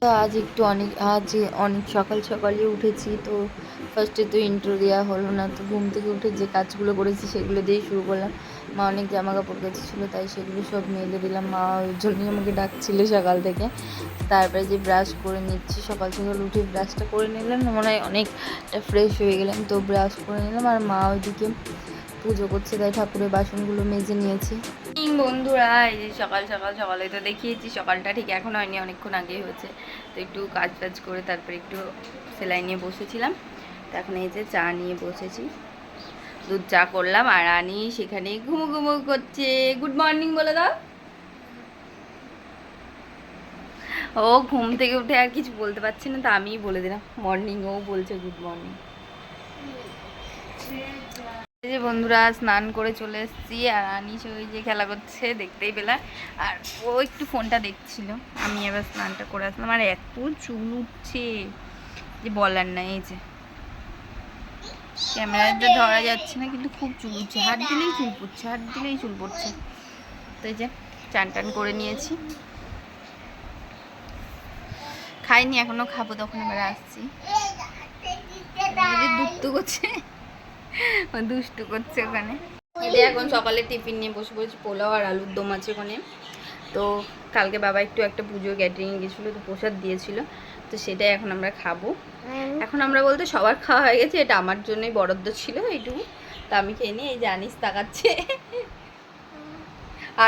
তো আজ অনেক সকাল সকালই উঠেছি। তো ফার্স্টে তো ইন্ট্রো দেওয়া হলো না, তো ঘুম থেকে উঠে যে কাজগুলো করেছি সেগুলো দিয়েই শুরু করলাম। মা অনেক জামা কাপড় কেচেছিল, তাই সেগুলো সব মেলে দিলাম। মা ওই জন্যই আমাকে ডাকছিল সকাল থেকে। তারপরে যে ব্রাশ করে নিচ্ছি, সকাল সকাল উঠে ব্রাশটা করে নিলাম, মনে হয় অনেকটা ফ্রেশ হয়ে গেলাম। তো ব্রাশ করে নিলাম, আর মা ওইদিকে পুজো করছে, তাই ঠাকুরের বাসনগুলো মেজে নিয়েছি। বন্ধুরা, এই যে সকালে তো দেখিয়েছি, সকালটা ঠিক এখন হয়নি, অনেকক্ষণ আগেই হয়েছে। তো একটু কাজ টাজ করে তারপরে একটু সেলাই নিয়ে বসেছিলাম। তো এখন এই যে চা নিয়ে বসেছি, দুধ চা করলাম। আর রানী সেখানে ঘুমো করছে। গুড মর্নিং বলে দাও। ও ঘুম থেকে উঠে আর কিছু বলতে পারছি না, তো আমিই বলে দিলাম মর্নিং। ও বলছে গুড মর্নিং। এই যে বন্ধুরা, স্নান করে চলে এসেছি, আর আনিস ওই যে খেলা করছে, দেখতেই পেলাম। আর ও একটু ফোনটা দেখছিল, আমি এবার স্নানটা করে আসলাম। আর এত চুল উঠছে যে বলার নাই। এই যে ক্যামেরাতে ধরা যাচ্ছে না, কিন্তু খুব চুল উঠছে, হাত দিলেই চুল পড়ছে। তো এই যে চান টান করে নিয়েছি, খাইনি এখনো, খাবো, তখন এবার আসছি। দুষ্টু করছে ওখানে। এখন সকালে টিফিন নিয়ে বসে পড়েছি, পোলাও আর আলুর দম আছে ওখানে। তো কালকে বাবা একটু একটা পুজো ক্যাটারিং গেছিলো, তো প্রসাদ দিয়েছিল, তো সেটাই এখন আমরা খাবো। এখন আমরা বলতে সবার খাওয়া হয়ে গেছে, এটা আমার জন্যই বরাদ্দ ছিল এইটুকু। তো আমি খেয়ে নিই। এই যে আনিস তাকাচ্ছে,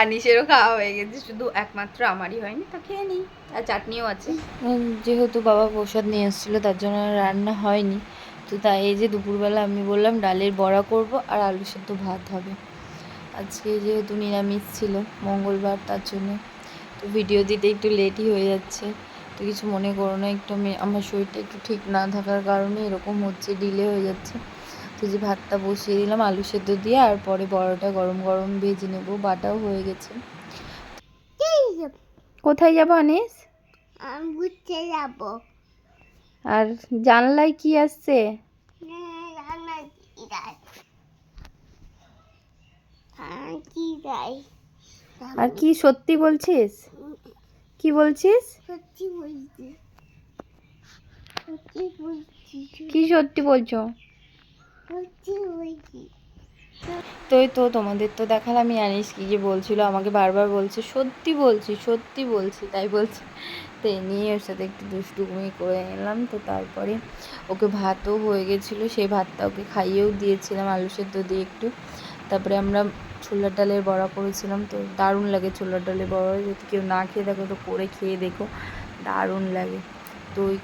আনিসেরও খাওয়া হয়ে গেছে, শুধু একমাত্র আমারই হয়নি, তা খেয়ে নিই। আর চাটনিও আছে। যেহেতু বাবা প্রসাদ নিয়ে এসেছিলো, তার জন্য রান্না হয়নি। তো তাই এই যে দুপুরবেলা আমি বললাম ডালের বড়া করব আর আলু সেদ্ধ ভাত হবে। আজকে যেহেতু নিরামিষ ছিল, মঙ্গলবার, তার জন্য তো ভিডিও দিতে একটু লেটই হয়ে যাচ্ছে। তো কিছু মনে করো না, একটু আমার শরীরটা একটু ঠিক না থাকার কারণে এরকম হচ্ছে, ডিলে হয়ে যাচ্ছে। তো যে ভাতটা বসিয়ে দিলাম আলু সেদ্ধ দিয়ে, আর পরে বড়াটা গরম গরম ভেজে নেবো। বাটাও হয়ে গেছে। কোথায় যাবো আনিস? ঘুরতে যাব। আর জানলায় কি আসছে? আর কি সত্যি বলছিস? কি বলছিস? কি সত্যি বলছো? তো তোমাদের তো দেখালাম, আমি আনিস কি যে বলছিল, আমাকে বারবার বলছে সত্যি বলছি, তাই বলছে। তো এ নিয়ে ওর সাথে একটু দুষ্টুমি করে নিলাম। তো তারপরে ওকে ভাতও হয়ে গেছিলো, সেই ভাতটা ওকে খাইয়েও দিয়েছিলাম আলু সেদ্ধ দিয়ে একটু। তারপরে আমরা ছোলার ডালের বড়া করেছিলাম, তো দারুণ লাগে ছোলার ডালের বড়া। যদি কেউ না খেয়ে দেখো তো করে খেয়ে দেখো, দারুণ লাগে। তো ওই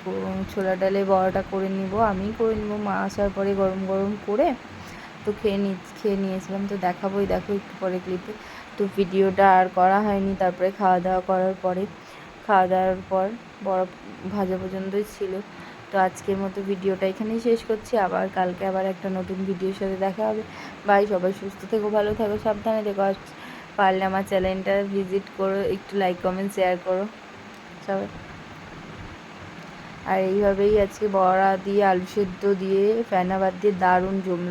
ছোলার ডালের বড়াটা করে নিব, আমিই করে নিব, মা আসার পরে গরম গরম করে তো খেয়ে নিয়েছিলাম। তো দেখাবোই, দেখো একটু পরে ক্লিপে। তো ভিডিওটা আর করা হয়নি। তারপরে খাওয়া দাওয়ার পর বড় ভাজা পর্যন্তই ছিল। তো আজকের মতো ভিডিওটা এখানেই শেষ করছি। আবার কালকে আবার একটা নতুন ভিডিওর সাথে দেখা হবে। বাই, সবাই সুস্থ থেকো, ভালো থাকো, সাবধানে থেকো। আর পারলে আমার চ্যানেলটা ভিজিট করো, একটু লাইক কমেন্ট শেয়ার করো সবাই। আর এইভাবেই আজকে বড়া দিয়ে আলু সেদ্ধ দিয়ে ফেনা ভাত দিয়ে দারুণ জমল।